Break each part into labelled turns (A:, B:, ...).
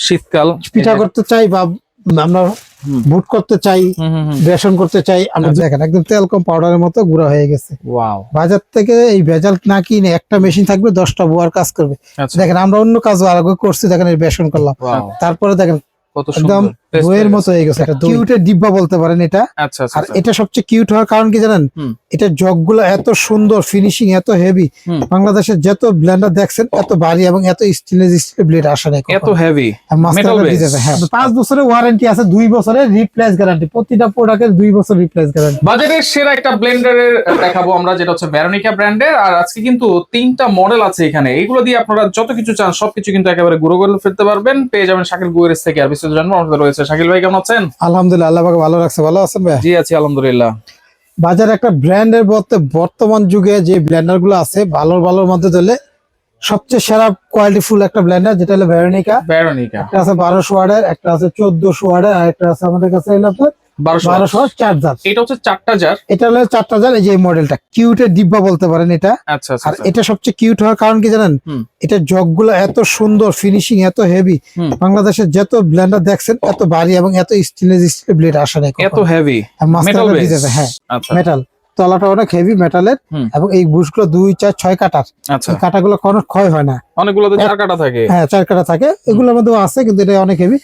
A: শীতকাল
B: পিঠা করতে চাই বা আমরা বুট করতে চাই, বেসন করতে চাই, আমরা দেখেন একদম তেল কম পাউডারের মতো গুঁড়া হয়ে গেছে।
A: ওয়াও,
B: বাজার থেকে এই ভেজাল না কিনে একটা মেশিন থাকবে 10টা বুয়ার কাজ করবে। দেখেন আমরা অন্য কাজও আগে করছি, দেখেন এই বেসন করলাম, তারপরে দেখেন
A: কত
B: একদম
A: সুন্দর
B: দইয়ের মতো হয়ে গেছে। এটা কিউটের ডিব্বা বলতে পারেন এটা।
A: আচ্ছা
B: আর এটা সবচেয়ে কিউট হওয়ার কারণ কি জানেন? এটা জগগুলো এত সুন্দর, ফিনিশিং এত হেভি। বাংলাদেশের যত ব্লেন্ডার দেখছেন এত ভারী এবং এত স্টেনলেস স্টিল ব্লেড আসে না,
A: এত হেভি
B: মেটাল বেস। হ্যাঁ, 5 বছরের ওয়ারেন্টি আছে, 2 বছরের রিপ্লেস গ্যারান্টি, প্রতিটা প্রোডাক্টের 2 বছর রিপ্লেস গ্যারান্টি।
A: বাজারের সেরা একটা ব্লেন্ডারের দেখাবো আমরা, যেটা হচ্ছে ভেরোনিকা ব্র্যান্ডের। আর আজকে কিন্তু 3টা মডেল আছে এখানে, এইগুলো দিয়ে আপনারা যত কিছু চান সবকিছু কিন্তু একেবারে গুঁড়ো করে ফেলতে পারবেন। পেয়ে যাবেন শাকিল গুয়ের থেকে। আর বিস্তারিত জানবো আমাদের রয়েছে শাকিল ভাই। কেমন আছেন?
B: আলহামদুলিল্লাহ, আল্লাহ পাক ভালো রাখছে। ভালো আছেন ভাই?
A: জি আছি আলহামদুলিল্লাহ।
B: বাজারে একটা ব্র্যান্ডের বর্তমান যুগে যে ব্লেন্ডার গুলো আছে ভালোর মধ্যে ধরলে সবচেয়ে সেরা কোয়ালিটি ফুল একটা ব্লেন্ডার, যেটা হলো ভেরোনিকা। একটা আছে 1200 ওয়াটের, একটা আছে 1400 ওয়াটের, আর একটা আছে আমাদের কাছে হলো আপনার 1200 ওয়াট চার্জার।
A: এটা হচ্ছে 4টা জার।
B: এটা হলো 4টা জার। এই যে মডেলটা কিউটের ডিব্বা বলতে পারেন এটা।
A: আচ্ছা
B: আর এটা সবচেয়ে কিউট হওয়ার কারণ কি জানেন? এটা জগগুলো এত সুন্দর, ফিনিশিং এত হেভি। বাংলাদেশের যত ব্লেন্ডার দেখছেন এত ভারী এবং এত স্টেনলেস স্টিল ব্লেড আসে না,
A: এত হেভি মেটাল বেস।
B: হ্যাঁ,
A: আচ্ছা,
B: মেটাল তলাটা অনেক হেভি মেটালের, এবং এই বুশগুলো 2, 4, 6 কাটার।
A: আচ্ছা,
B: এই কাটাগুলো কোনো ক্ষয় হয় না।
A: অনেকগুলোতে 4 কাটা থাকে।
B: হ্যাঁ, 4 কাটা থাকে, এগুলোর মধ্যে আছে, কিন্তু এটা অনেক হেভি।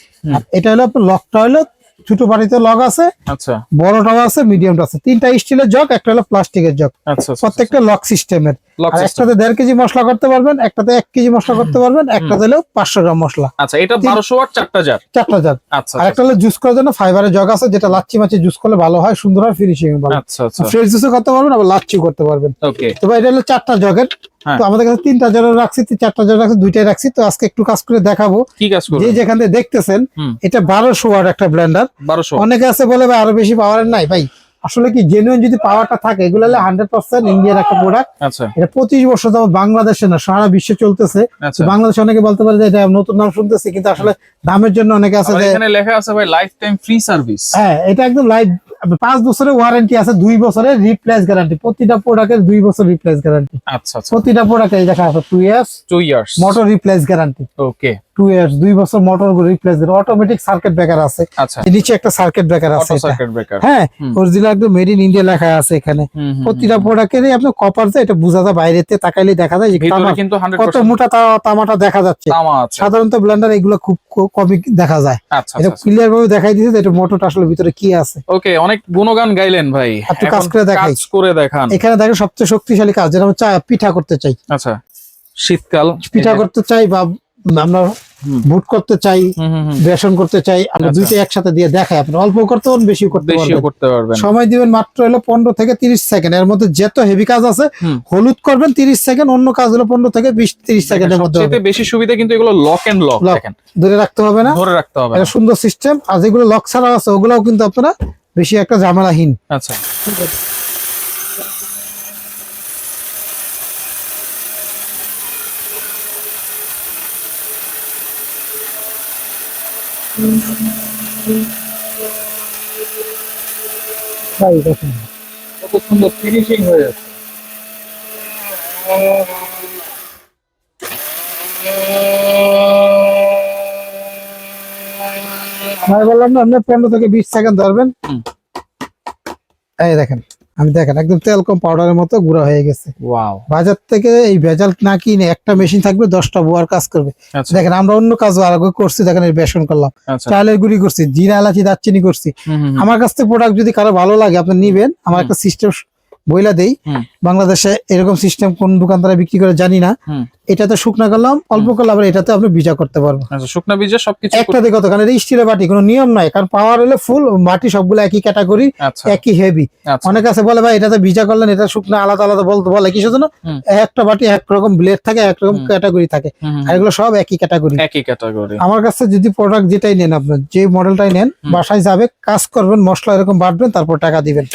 B: এটা হলো আপনার লকটা হলো ছোট বাড়িতে লক আছে,
A: আচ্ছা,
B: বড়টাও আছে, মিডিয়ামটা আছে। 3টা স্টিলের জগ, একটা হলো প্লাস্টিকের জগ।
A: আচ্ছা,
B: প্রত্যেকটা লক সিস্টেমের। আর একটাতে 1.5 কেজি মশলা করতে পারবেন, একটাতে 1 কেজি মশলা করতে পারবেন, একটাতে হলো 500 গ্রাম মশলা।
A: আচ্ছা, এটা 1200 ওয়াট 4টা জার।
B: 4টা জার।
A: আচ্ছা,
B: আর একটা হলো জুস করার জন্য ফাইবারের জগ আছে, যেটা লাচ্ছি মাছি জুস করলে ভালো হয়, সুন্দর হয়, ফিনিশিং ভালো।
A: আচ্ছা, আচ্ছা,
B: ফ্রেশ জুসও করতে পারবেন, আবার লাচ্ছি করতে পারবেন।
A: ওকে।
B: তো ভাই এটা হলো 4টা জগের। তো আমাদের কাছে 3টা জার রাখছি, 4টা জার রাখছি, 2টাই রাখছি। তো আজকে একটু কাজ করে দেখাবো।
A: কি কাজ করব?
B: যে যেখান থেকে দেখতেছেন এটা 1200 ওয়াট একটা ব্লেন্ডার।
A: 1200।
B: অনেকে আছে বলে ভাই আরো বেশি পাওয়ারের নাই। ভাই আসলে কি জেনুইন যদি পাওয়ারটা থাকে, এগুলো হলো 100% ইন্ডিয়ার একটা প্রোডাক্ট।
A: আচ্ছা,
B: এটা 25 বছর যাবত বাংলাদেশে না সারা বিশ্বে চলতেছে। বাংলাদেশে অনেকে বলতে পারে যে এটা নতুন নাম শুনতেছি, কিন্তু আসলে দামের জন্য অনেকে আছে যে
A: এখানে লেখা আছে ভাই লাইফ টাইম ফ্রি সার্ভিস।
B: হ্যাঁ, এটা একদম লাইফ 5 বছরের ওয়ারেন্টি আছে, 2 বছরের রিপ্লেস গ্যারান্টি, প্রতিটা প্রোডাক্টের 2 বছর রিপ্লেস গ্যারান্টি।
A: আচ্ছা, আচ্ছা,
B: প্রতিটা প্রোডাক্টে দেখা আছে 2 years
A: motor
B: motor replace guarantee.
A: Okay,
B: 2 years 2 বছর motor replace. Automatic circuit breaker আছে।
A: আচ্ছা,
B: নিচে একটা সার্কিট ব্রেকার আছে।
A: Auto circuit breaker.
B: হ্যাঁ, অরিজিনাল একদম মেড ইন ইন্ডিয়া লেখা আছে এখানে। প্রতিটা প্রোডাক্টেরই আপনার কপার যায়, এটা বোঝা যায়, বাইরেতে তাকাইলে দেখা যায় যে
A: ভিতরে কিন্তু 100%
B: কত মোটা তামাটা দেখা যাচ্ছে।
A: তামা আছে।
B: সাধারণত ব্লেন্ডার এগুলো খুব কমই দেখা যায়।
A: আচ্ছা,
B: এটা
A: আচ্ছা,
B: ক্লিয়ার ভাবে দেখাই দিয়েছে যে এটা মোটরটা আসলে ভিতরে কি আছে।
A: ওকে, অনেক গুণগান গাইলেন ভাই,
B: একটু কাজ করে দেখাই।
A: কাজ করে দেখান।
B: এখানে দেখেন সবচেয়ে শক্তিশালী কাজ, যেটা আমরা পিঠা করতে চাই।
A: আচ্ছা, শীতকাল
B: পিঠা করতে চাই বা আমরা বুট করতে চাই, বেসন করতে চাই, আমরা দুইটা একসাথে দিয়ে দেখাই। আপনি অল্প করতে পারবেন, বেশি করতে পারবেন। সময় দিবেন মাত্র হলো 15 থেকে 30 সেকেন্ড। এর মধ্যে যত হেভি কাজ আছে, হলুদ করবেন 30 সেকেন্ড, অন্য কাজ হলো 15 থেকে 20-30 সেকেন্ডের মধ্যে।
A: সবচেয়ে বেশি সুবিধা কিন্তু এগুলো লক এন্ড লক। দেখেন
B: ধরে রাখতে হবে না,
A: ধরে রাখতে হবে।
B: এটা সুন্দর সিস্টেম। আর যেগুলো লক ছাড়া আছে ওগুলোও কিন্তু আপনারা বেশি একটা ঝামেলাহীন।
A: আচ্ছা,
B: ভাই দেখুন
A: কত সুন্দর ফিনিশিং হয়ে যাচ্ছে।
B: আমি বললাম না, আপনি 15 থেকে 20 সেকেন্ড ধরবেন। এই দেখেন, আমি দেখেন একদম তেল কম পাউডারের মতো গুঁড়া হয়ে গেছে।
A: ওয়াও,
B: বাজার থেকে এই ভেজাল না কিনে একটা মেশিন থাকবে 10টা বুয়ার কাজ করবে। দেখেন আমরা অন্য কাজও আগে করছি, দেখেন এই বেসন করলাম, চালের গুঁড়ি করছি, জিরা এলাচি দারচিনি করছি। আমার কাছ থেকে প্রোডাক্ট যদি কারো ভালো লাগে আপনি নিবেন। আমার একটা সিস্টেম বইলা দেই, বাংলাদেশে এরকম সিস্টেম কোন দোকানদারা বিক্রি করে জানি না। এটাতে শুকনা করলাম, অল্প করলে আবার এটাতে আপনি ভিজা করতে পারবো।
A: শুকনা ভিজা সবকিছু
B: একটাতে কত, কারণ এটা স্টিলের বাটি, কোনো নিয়ম নাই। কারণ পাওয়ার হলে ফুল বাটি সবগুলো একই ক্যাটাগরি, একই হেভি। অনেক আছে বলে ভাই এটাতে ভিজা করলেন, এটা শুকনা আলাদা আলাদা বলে কিসের জন্য? একটা বাটি একরকম ব্লেড থাকে, একরকম ক্যাটাগরি থাকে, আর এগুলো সব একই ক্যাটাগরি। আমার কাছে যদি প্রোডাক্ট যেটাই নেন, আপনার যে মডেলটাই নেন, বাসায় যাবে, কাজ করবেন, মশলা এরকম বাটবেন, তারপর টাকা দিবেন।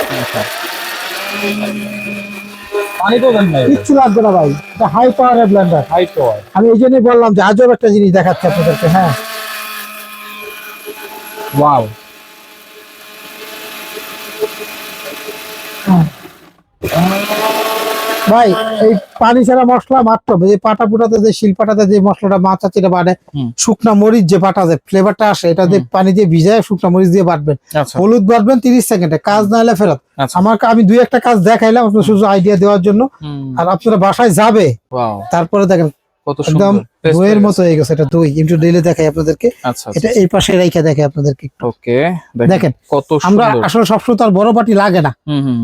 B: কিচ্ছু লাগবে না ভাই, এটা হাই পাওয়ারের ব্লেন্ডার, হাই পাওয়ার। আমি এই জন্যই বললাম যে আজব একটা জিনিস দেখাচ্ছি আপনাদেরকে। হ্যাঁ,
A: ওয়াও,
B: ভাই এই পানি ছাড়া মশলা মাত্র যে পাটা পুটাতে যে শিলপাটাতে যে মশলাটা মাছ আছে এটা বাটে, শুকনা মরিচ যে বাটা যায় ফ্লেভারটা আসে, এটা দিয়ে পানি দিয়ে ভিজায় শুকনা মরিচ দিয়ে বাটবেন, হলুদ বাটবেন 30 সেকেন্ডে, কাজ না হলে ফেরত। আমি দুই একটা কাজ দেখাইলাম আপনার শুধু আইডিয়া দেওয়ার জন্য, আর আপনারা বাসায় যাবে তারপরে দেখেন একদম দইয়ের মতো হয়ে গেছে। এটা দই একটু ডেলে দেখাই আপনাদেরকে, এটা এই পাশে রেখে দেখাই আপনাদেরকে। ওকে দেখেন কত সুন্দর। আমরা আসলে সবসময় তো আর বড় বাটি লাগে না,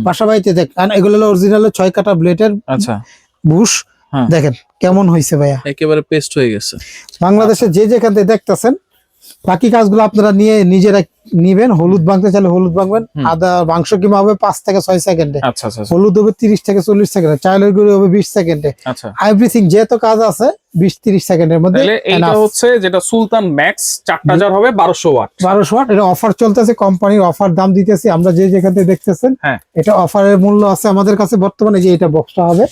B: বাসা বাড়িতে দেখ, কারণ এগুলো হলো অরিজিনাল 6 কাটা ব্লেডের বুশ। দেখেন কেমন হয়েছে ভাইয়া,
A: একেবারে পেস্ট হয়ে গেছে।
B: বাংলাদেশে যে যেখান থেকে দেখতেছেন বাকি কাজগুলো আপনারা নিয়ে নিজেরা নিবেন। হলুদ ভাঙতে চাইলে হলুদ ভাঙবেন, আদা মাংস কিমা হবে 5 থেকে 6 সেকেন্ডে, হলুদ হবে 30 থেকে 40 সেকেন্ডে, চাইলের গুঁড়ো হবে 20 সেকেন্ডে, এভরিথিং যেহেতু কাজ আছে 20-30 সেকেন্ডের মধ্যে।
A: এটা হচ্ছে যেটা সুলতান ম্যাক্স 4000 হবে 1200 ওয়াট।
B: 1200 ওয়াট, এটা অফার চলতেছে, কোম্পানির অফার দাম দিতেছি আমরা যে যেখান থেকে দেখতেছেন। এটা অফারের মূল্য আছে আমাদের কাছে বর্তমানে, যে এটা বক্সটা হবে,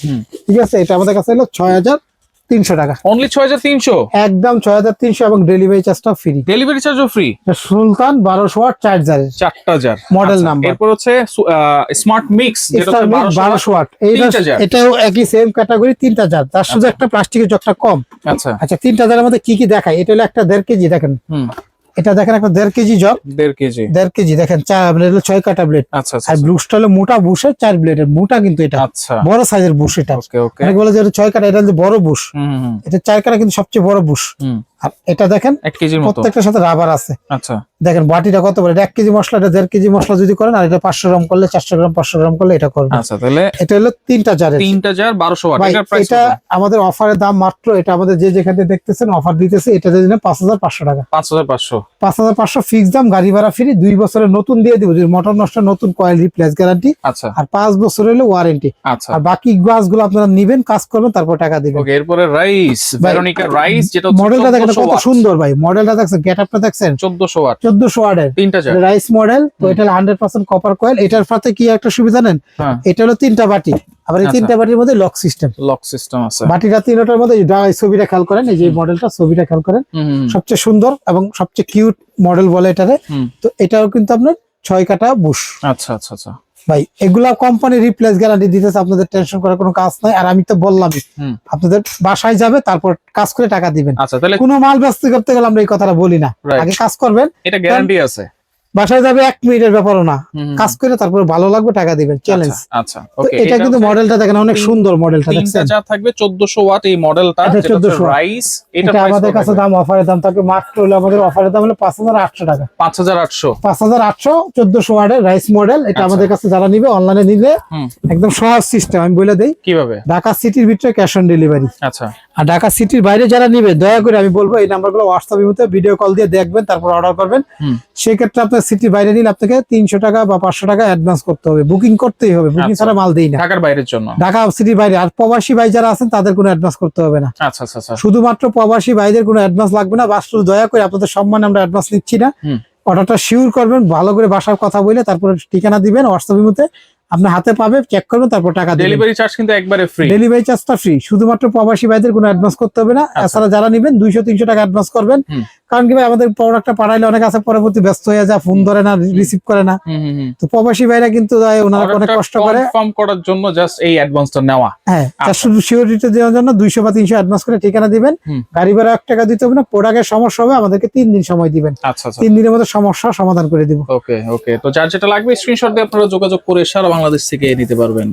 B: ঠিক আছে, এটা আমাদের কাছে হলো 6300 টাকা,
A: অনলি 6300,
B: একদম 6300, এবং ডেলিভারি চার্জটা ফ্রি।
A: ডেলিভারি চার্জও ফ্রি।
B: সুলতান 1200 ওয়াট চার্জারের
A: 4000
B: মডেল নাম্বার।
A: এরপর হচ্ছে স্মার্ট মিক্স যেটা
B: 1200 ওয়াট, এটাও একই সেম ক্যাটাগরি 3000, তার শুধু একটা প্লাস্টিকের জগটা কম। আচ্ছা 3000 এর মধ্যে কি কি দেখায়, এটা হলো একটা 1.5 কেজি, দেখেন এটা দেখেন একটা 1.5 কেজি জগ, 1.5 কেজি দেখেন, 6 কাটা ব্লেড। আর ব্লুসটা হলো মোটা বুশের 4 ব্লেডের মোটা, কিন্তু এটা বড় সাইজের বুশ। এটা অনেক বলে যে 6 কাটা, এটা হচ্ছে বড় বুশ, এটা 4 কাটা কিন্তু সবচেয়ে বড় বুশ। আর এটা দেখেন 1 কেজির মতো, প্রত্যেকটার সাথে রাবার আছে। আচ্ছা দেখেন বাটিটা কত বড়, এটা 1 কেজি মশলা, এটা 1.5 কেজি মশলা যদি করেন, আর এটা 500 গ্রাম করলে 400 গ্রাম 500 গ্রাম করলে এটা করবে। আচ্ছা তাহলে এটা হলো 3000 1200 ওয়াট। এটা আমাদের অফারের দাম মাত্র, এটা আমাদের যে যেখানে দেখতেছেন অফার দিতেছে, এটা দিয়ে 5500 টাকা, 5500 ফিক্স দাম, গাড়ি ভাড়া ফ্রি, 2 বছরের নতুন দিয়ে দিব যদি মোটর নষ্ট, নতুন কয়েল রিপ্লেস গ্যারান্টি। আচ্ছা আর 5 বছর হলো ওয়ারেন্টি। আচ্ছা আর বাকি গাছগুলো আপনারা নেবেন, কাজ করবেন, তারপর টাকা দিবেন। ওকে এরপরে রাইস, ভেরোনিকা রাইস, যেটা মডেলটা দেখেন কত সুন্দর ভাই, মডেলটা দেখছেন, গেটআপটা দেখছেন, 1400 ওয়াট, 1400 ওয়াটের 3000 রাইস মডেল। তো এটা 100% কপার কয়েল। এটার সাথে কি একটা সুবিধা নেন, এটা হলো 3টা বাটি, আবার এই 3টা বাটির মধ্যে লক সিস্টেম আছে, বাটিটা 3টার মধ্যে। ছবিটা খেয়াল করেন, এই যে মডেলটা, ছবিটা খেয়াল করেন, সবচেয়ে সুন্দর এবং সবচেয়ে কিউট মডেল বলে এটারে। তো এটাও কিন্তু আপনার 6 কাটা বুশ। আচ্ছা আচ্ছা আচ্ছা ভাই, এগুলা কোম্পানি রিপ্লেস গ্যারান্টি দিতেছে, আপনাদের টেনশন করার কোনো কাজ নাই। আর আমি তো বললামই, আপনাদের বাসায় যাবে, তারপর কাজ করে টাকা দিবেন। আচ্ছা তাহলে কোনো মাল ব্যস্ত করতে গেলে আমরা এই কথাটা বলি না, আগে কাজ করবেন, এটা গ্যারান্টি আছে। বাসায় যাবে 1 মিনিটের ব্যাপারও না, কাজ করে তারপর ভালো লাগবে টাকা দিবেন, চ্যালেঞ্জ। আচ্ছা ওকে, এটা কিন্তু মডেলটা দেখেন অনেক সুন্দর, মডেলটা দেখছেন, যা থাকবে 1400 ওয়াট এই মডেলটা, যেটা রাইস। এটা আমাদের কাছে দাম, অফারের দাম থাকে মাত্র হলো, আমাদের অফারের দাম হলো 5800 টাকা, 5800 1400 ওয়াটের রাইস মডেল। এটা আমাদের কাছে যারা নিবে, অনলাইনে নিলে একদম সহজ সিস্টেম, আমি বলে দেই কিভাবে। ঢাকা সিটির ভিতরে ক্যাশ অন ডেলিভারি। আচ্ছা আর ঢাকা সিটির বাইরে যারা নিবে, দয়া করে আমি বলবো এই নাম্বারগুলো হোয়াটসঅ্যাপের মধ্যে ভিডিও কল দিয়ে দেখবেন, তারপর অর্ডার করবেন। সেক্ষেত্রে আপনার সিটির বাইরে নিলে আপনাকে 300 টাকা বা 500 টাকা অ্যাডভান্স করতে হবে, বুকিং করতেই হবে, বুকিং ছাড়া মাল দেই না ঢাকার বাইরের জন্য। ঢাকা সিটির বাইরে আর প্রবাসী ভাই যারা আছেন তাদের কোনো অ্যাডভান্স করতে হবে না। আচ্ছা আচ্ছা, শুধুমাত্র প্রবাসী ভাইদের কোনো অ্যাডভান্স লাগবে না। বাস দয়া করে আপনাদের সম্মানে আমরা অ্যাডভান্স নিচ্ছি না, অর্ডারটা শিওর করবেন, ভালো করে বাসার কথা বলে তারপর ঠিকানা দিবেন, হোয়াটসঅ্যাপের মধ্যে আপনার হাতে পাবে, চেক করবেন, তারপর টাকা দিবেন। ডেলিভারি চার্জ কিন্তু একবারে ফ্রি, ডেলিভারি চার্জটা ফ্রি, শুধুমাত্র প্রবাসী ভাইদের কোনো অ্যাডভান্স করতে হবে না। এছাড়া যারা নেবেন 200-300 টাকা অ্যাডভান্স করবেন, কারণ কি ভাই আমাদের প্রোডাক্টটা পাঠাইলে অনেক আছে পরবর্তী ব্যস্ত হয়ে যায়, ফোন ধরে না, রিসিভ করে না। তো প্রবাসী ভাইরা কিন্তু ওনারা অনেক কষ্ট করে কনফার্ম করার জন্য জাস্ট এই অ্যাডভান্সটা নেওয়া। হ্যাঁ, শুধু সিওরিটি দেওয়ার জন্য 200 বা 300 অ্যাডভান্স করে ঠিকানা দিবেন, গাড়ি ভাড়া 1 টাকা দিতে হবে না। প্রোডাক্টের সমস্যা হবে, আমাদেরকে 3 দিন সময় দিবেন। আচ্ছা, 3 দিনের মধ্যে সমস্যা সমাধান করে দিব। ওকে ওকে, তো যার যেটা লাগবে স্ক্রিনশট দিয়ে আপনারা যোগাযোগ করে সারা বাংলাদেশ থেকে নিতে পারবেন।